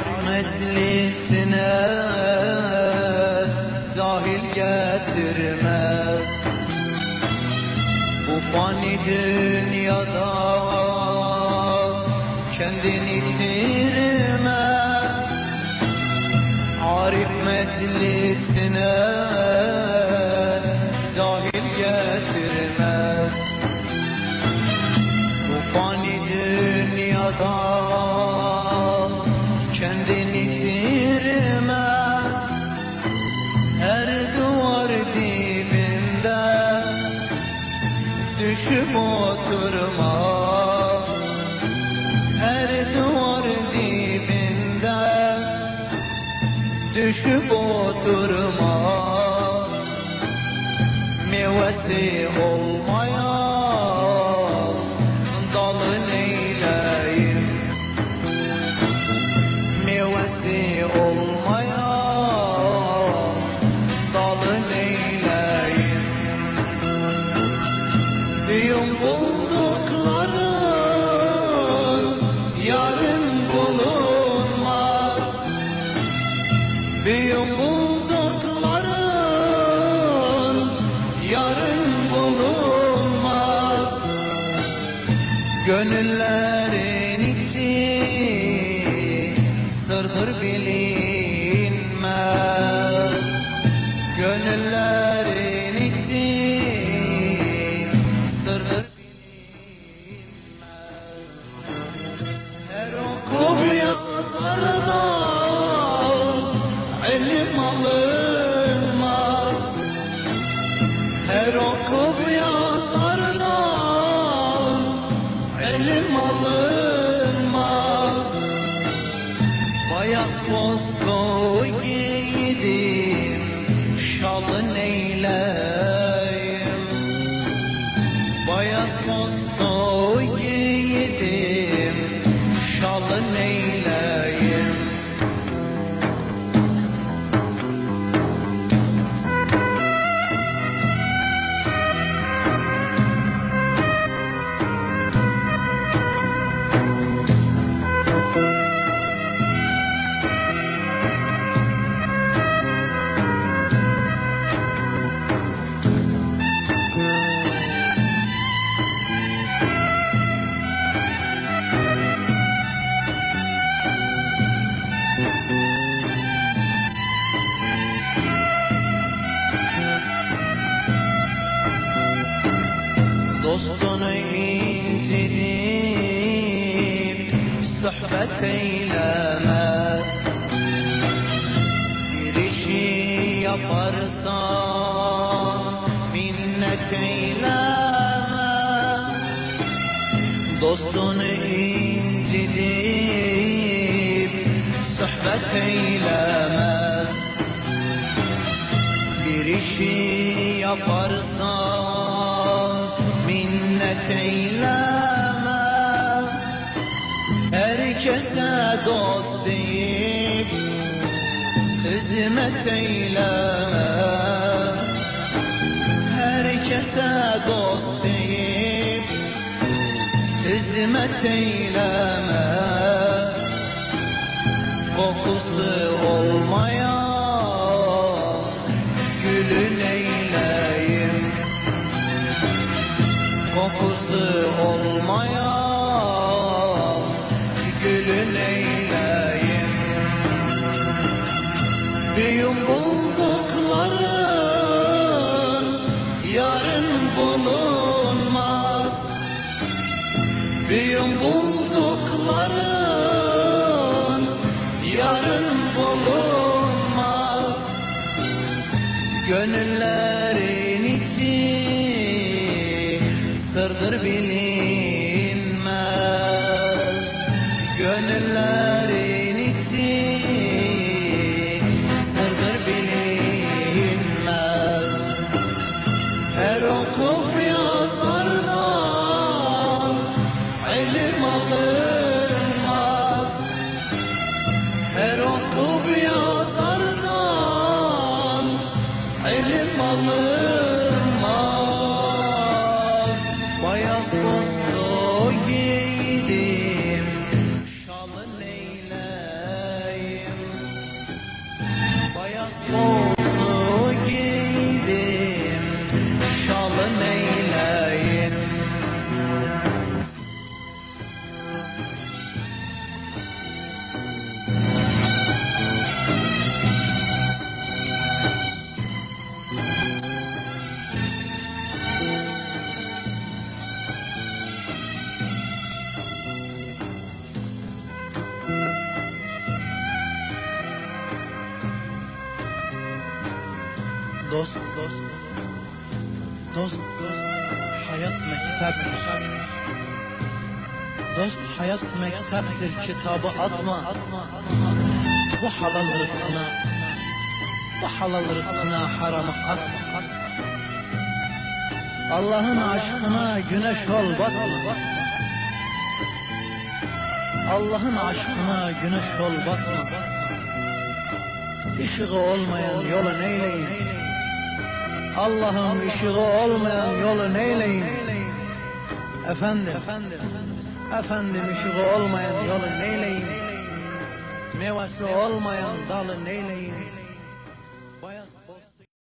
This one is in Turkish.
Arif meclisine cahil getirme. Bu fani dünyada kendini itirme. Arif meclisine cahil getirme. Bu fani dünyada kendini itirme. Her duvar dibinde düşüp oturma. Her duvar dibinde düşüp oturma. Meyvesi olmayan dalı neyleyim? Meyvesi olmayan dalı neyleyim? Düğün buldukların yarın bulunmaz. Düğün buldukların yarın bulunmaz. Gönüllerin içi sırdır bilinmez. Gönüllerin içi sırdır bilinmez. Her okup yazardan ilim alınmaz. Her okup yazardan ilim alınmaz. Bayaz postu giydim, şalı neyleyim? Bayaz postu giydim, şalı neyleyim? Dostunu incidip sohbet eyleme. Bir işi yaparsan minnet eyleme. Dostunu incidip sohbet eyleme. Bir işi yaparsan minnet eyleme. Herkese dost deyip hizmet eyleme. Herkese dost deyip hizmet eyleme. Kokusu olmayan gülün eyleyim. Kokusu olmayan gülün eyleyim. Düğün buldukların yarın bulunmaz. Düğün buldukların yarın bulunmaz. Gönüllerin içi sırdır bilinmez. Gönüllerin içi sırdır bilinmez. Her okup yazardan ilim alınmaz. Her okup yazardan ilim alınmaz. Bayaz postu giydim, şalı neyleyim? Dost, dost, hayat mekteptir. Dost hayat mekteptir, kitabı atma. Bu halal rızkına haramı katma. Allah'ın aşkına güneş ol batma. Allah'ın aşkına güneş ol batma. Işığı olmayan yolu neyleyim? Allah'ım ışığı olmayan yolu neyleyim? Efendim ışığı olmayan yolu neyleyim? Meyvesi olmayan dalı neyleyim?